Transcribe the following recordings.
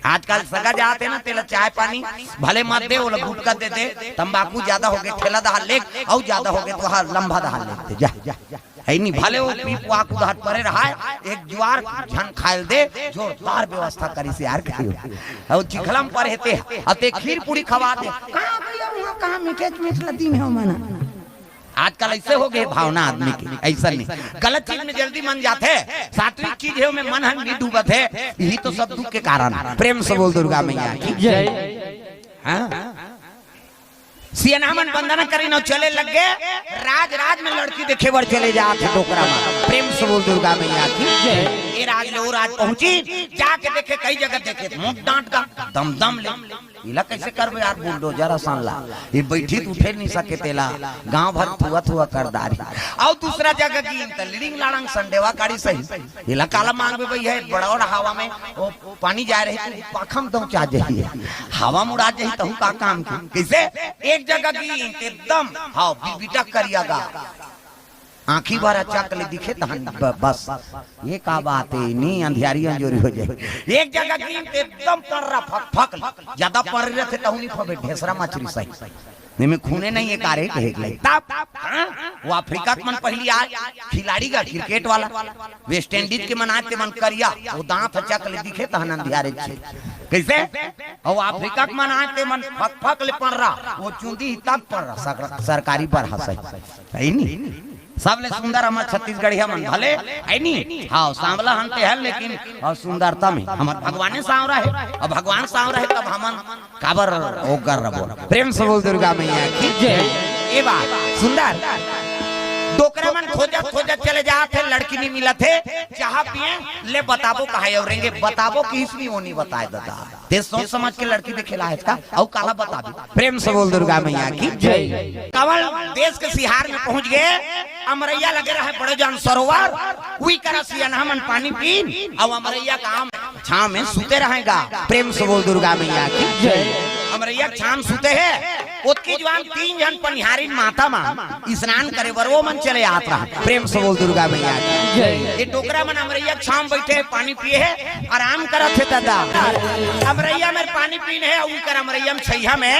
आजकल सगा जाते ना तेला चाय पानी भले मत दे वो गुटका दे दे, तंबाकू ज्यादा हो गए ठेला दहाल ले और ज्यादा हो गए तो हाँ लंबा दहाल लेते जा है नहीं भले वो पी पुआ कुदाहट परे रहा एक ज्वार झन खायल दे जोरदार व्यवस्था करी से यार कहियो और चिखलम पर हेते अते खीर पूरी खवा दे कहां भैया वहां कहां मीठे मीठ लती में हो मना। आजकल ऐसे हो गए भावना आदमी की, ऐसा नहीं गलत चीज में जल्दी मन जाते है, सात्विक चीज है में मन हन नहीं डूबत है, यही तो सब दुख के कारण। प्रेम से बोल दुर्गा मैया की जय। सियानामन बंदना करी न चले लग गए राज राज में लड़की देखे बर चले जाते डोकरा में। प्रेम से बोल दुर्गा मैया की जय। ये राज लो राज पहुंची जाके देखे कई जगह देखे मुंह डांट का दम दम ले इला कैसे करबे यार बुलडोजर आसान ला ये बैठी उठे नहीं सके तेला गांव भर थुआ थुआ कर दारी और दूसरा जगह की तलरिंग लाड़ंग संडेवा काड़ी सही इला काला मांगबे भई है बड़ा और हवा में वो पानी जा रहे है पाखम दो चा जाइए हवा मुड़ा जाई तो का काम की कैसे एक जगह की एकदम हां बीटा करियागा आँखी भरा चकले दिखे तहन बस ये का बात है नहीं अंधियारी अंजोरी हो जाए। एक जगह की एकदम पर्रा फक फक ज्यादा पर रहे थे तहुनी फबे ढेसरा मछली सही में खूने नहीं एक आरे कहे ले तब वो अफ्रीका के मन पहली आज खिलाड़ी का क्रिकेट वाला वेस्ट इंडीज के मन आते मन करिया वो दांत चकले दिखे तहन अंधियारे कैसे और अफ्रीका के मन आते मन फक फक ले पड़ रहा वो चूंदी तब पड़ रहा सरकारी पर हंस है नहीं सबले सुंदर हमार छत्तीसगढ़िया मन भले है नी हाँ सांवला हनते है लेकिन और सुंदरता में हमार भगवान सांवरा है और भगवान सांवरा है तब हमन काबर ओगर रबो। प्रेम से बोल दुर्गा मैया की जय। ये बात सुंदर डोकरा मन खोजत खोजत चले जाते लड़की नहीं मिला थे चाह पिए ले बताबो कहा और रेंगे बताबो कि इसमें वो नहीं बताए दादा देश सोच समझ के लड़की देखे ला है इसका और काला बता दो। प्रेम से बोल दुर्गा मैया की जय। कवल देश के सिहार में पहुंच गए अमरैया लगे रहे बड़े जान सरोवर वही करा सियाना मन पानी पीन और अमरैया काम छाव में सूते रहेगा। प्रेम से बोल दुर्गा मैया की जय। अमरैया छाम सूते है उसकी जवान 3 जन पनिहारी माता मां स्नान करे बर वो मन चले आता रहा। प्रेम से बोल दुर्गा मैया की जय। ये टोकरा मन अमरैया छाम बैठे पानी पिए है आराम करत है दादा अमरैया में पानी पीने है और कर अमरैया में छैया में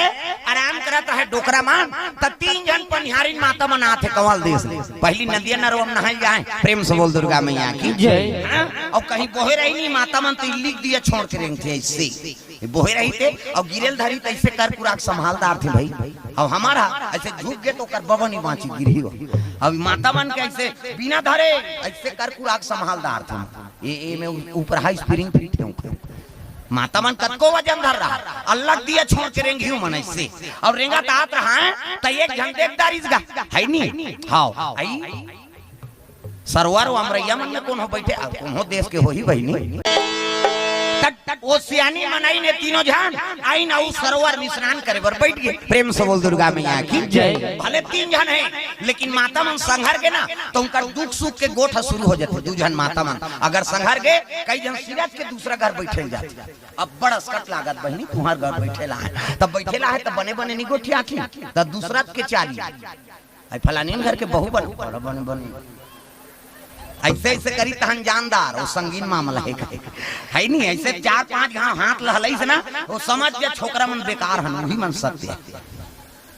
आराम करत है डोकरा मान त 3 जन पनिहारी माता मन आते कवल देश पहली नदिया नरवम नहाई जाए। प्रेम से बोल दुर्गा मैया की जय। और कहीं बोहे रही नहीं माता मन तो लिख दिया छोड़ के रेंगते ऐसे बोहे रही थे और गिरेल धरी तो ऐसे कर कुराक संभालदार थे भाई और हमारा ऐसे झुक गए तो कर बबा नहीं बाँची गिरी हो अब माता मन के ऐसे बिना धरे ऐसे कर कुराक संभालदार था ये में ऊपर हाई स्प्रिंग फिट है माता मन कतको वजन धर रहा अलग दिया छोड़ के रेंगी मन ऐसे और रेंगा तात रहा है तो एक झंडेदार इसका है नहीं हाँ आई सरवार अमरैया मन में कौन हो बैठे कौन हो देश के हो ही भाई नहीं वो सियानी मनाई ने तीनों जान आई ना उस सरोवर में स्नान करे बर बैठ गए। प्रेम से बोल दुर्गा मैया की जय। भले 3 जन है लेकिन माता मन संघर के ना तो उनका दुख सुख के गोठा शुरू हो जाते 2 जन माता मन अगर संघर गए कई जन सिरत के दूसरा घर बैठे जाते अब बड़ा स्कट लागत बहनी तुम्हार घर बैठेला है तब बैठेला है तब बने बने नहीं गोठी आखी तब दूसरा के चाली आई फलानी घर के बहु बने बने ऐसे ऐसे करी तहन जानदार वो संगीन मामला है नहीं ऐसे 4-5 घाव हाथ लहलई से ना वो समझ के छोकरा मन बेकार हन वही मन सत्य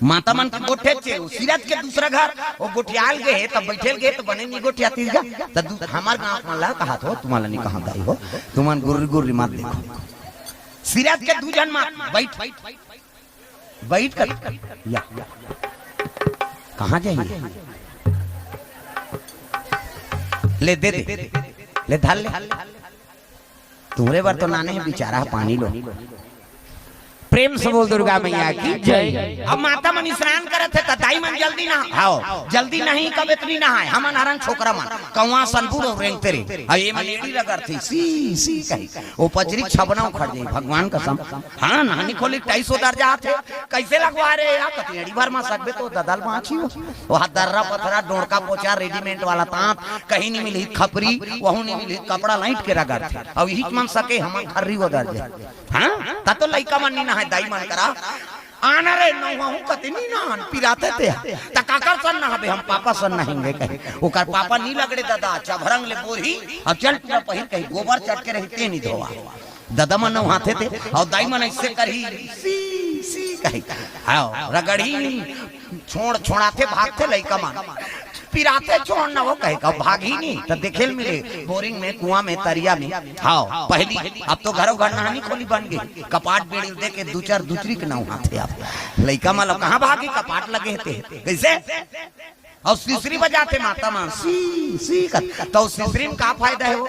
माता मन के गोठे छे सिरत के दूसरा घर वो गोठियाल गए तब बैठेल गए तो बने नहीं गोठिया तीजा तब हमार गांव मन ला कहा तो तुम्हारा नहीं कहां गई हो तुमन गुर्री गुर्री मत देखो सिरत के 2 जन बैठ कर या कहां जाइए ले दे ले धल ले तुम्हारे बार तो नाने है बेचारा पानी लो। प्रेम से बोल दुर्गा मैया की जय। अब माता मन स्नान करत है तताई मन जल्दी ना आओ जल्दी नहीं कब इतनी ना है हमन हरन छोकरा मन कौवा सनपुर रेंगते रे आ ये मलेडी लगत थी सी कही वो पचरी छबना खड़ जाई भगवान कसम हां नानी खोली 250 दर जाते कैसे लगवा रे या कतिड़ी भर में सकबे तो ददल बाछी वो हाथ दर्रा पथरा डोरका पोचा रेडीमेड वाला तांत कहीं नहीं मिली खपरी वहू नहीं मिली कपड़ा लाइट के रगड़ थे अब यही मन सके हमन खर्री वो दर जाए हां ता तो लइका मन नहीं ना है दाई मन करा आना रे नौहू कतनी ना पिराते थे त काकर सन ना हबे हम पापा सन नहिंगे कहे ओकर पापा नी लगड़े दादा चभरंग ले बोरी अब चल पूरा पहिर कहीं गोबर चट के रहते नहीं धोवा दादा मन हाथे थे और दाई मन ऐसे करही सी सी कही आओ रगड़ी छोड़ाते भागते लइका मन पिराते छोड़ना वो कहे का भाग ही नहीं तो देखेल मिले बोरिंग में कुआं में तरिया में। हाँ पहली अब तो घरों घर नहानी खोली बन गई कपाट बेड़ी दे के दो चार दूसरी के नाव हाथे आप लइका मालो कहाँ भागी कपाट लगे थे कैसे और सीसरी बजाते माता मां सी सी कर तो सीसरी में का फायदा है वो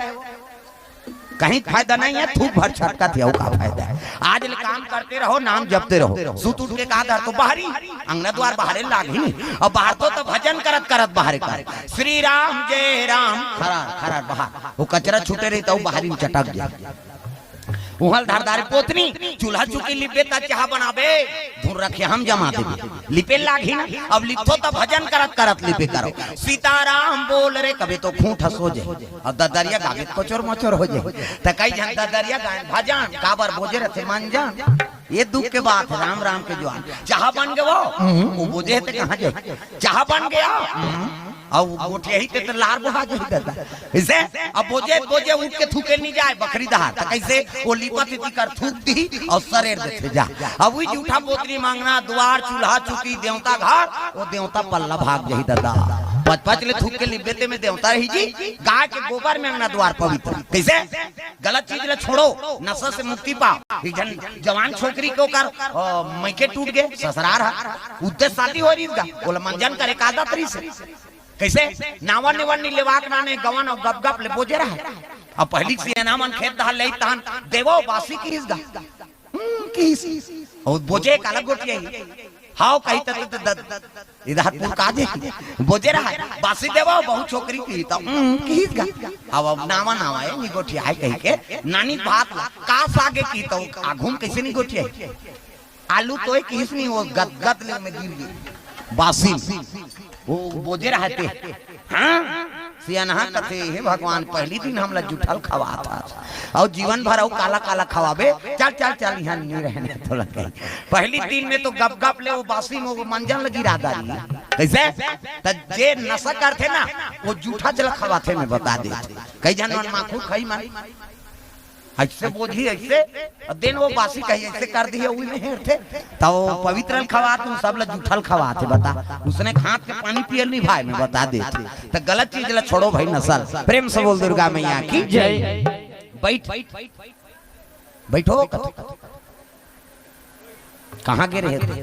कहीं फायदा नहीं है थूक भर छटका थे का फायदा है। आज काम करते रहो नाम जपते रहो सुत उठ के कहा तो बाहरी अंगना द्वार बाहर लागी और बाहर तो भजन करत करत बाहर कर श्री राम जय राम खरा खरा बाहर वो कचरा छूटे रही तो बाहरी में चटक जाए उहल धारदार पोतनी चूल्हा चुकी लिपे ता चाह बनाबे धुर रखे हम जमा देबे लिपे लागी ना अब लिखो तो भजन करत करत लिपे करो सीताराम बोल रे कभी तो खूंट हंस हो जाए और ददरिया गावे कोचर मोचर हो जाए त कई जन ददरिया गाय भजन काबर बोझे रथे मान जान ये दुख के बात है राम राम के जवान चाह बन गए वो बोझे थे कहां जाए चाह बन गया और गोठे ही ते लार बुहा जो देता इसे अब बोझे बोझे उठ के थूके नहीं जाए बकरी दहार त कैसे वो लिपत इति कर थूक दी और सरेर देते जा अब वही जूठा पोतरी मांगना द्वार चूल्हा चुकी देवता घर वो देवता पल्ला भाग जही दादा पच पच ले थूक के लिबेते में देवता रही जी गाय के गोबर में अंगना द्वार पवित्र कैसे गलत चीज ले छोड़ो नशा से मुक्ति पाओ जवान छोकरी को कर मैके टूट गए ससुरार उद्देश्य शादी हो रही बोला मंजन करे कादा तरी से कैसे नावन निवन लेवाक नाने गवन और गप गप ले बोझे रहा अब पहली से नामन खेत दहल ले तहन देवो बासी किस गा किस और बोझे काला गोटिया हाउ कही त इधर पुर का दे बोझे रहा बासी देवो बहुत छोकरी की त किस गा अब नावा नावा है नी गोटिया है कही के नानी बात का सागे की तो आघूम कैसे नी गोटिया आलू तोय किस नहीं वो गदगद ले में गिर गई बासी वो बोझे रहते हाँ सियानहा कथे हे भगवान पहली दिन हमला जुठल खवाता और जीवन भर काला काला खवाबे चल चल चल यहाँ नहीं रहने तो लगे पहली दिन में तो गप गप ले वो बासी में वो मंजन लगी रादारी कैसे त जे नशा करते ना वो जूठा जल खवाते में बता दे कई जन मन माखू खाई मन ऐसे बोझी ऐसे दिन वो बासी कही ऐसे कर दिए वही में हेरते तो पवित्र खवाते सब ला जूठल खवाते बता उसने हाथ के पानी पियल नहीं भाई में बता देते तो गलत चीज ला छोड़ो भाई नसल प्रेम से बोल दुर्गा मैया की जय बैठ बैठो कहाँ गिरे थे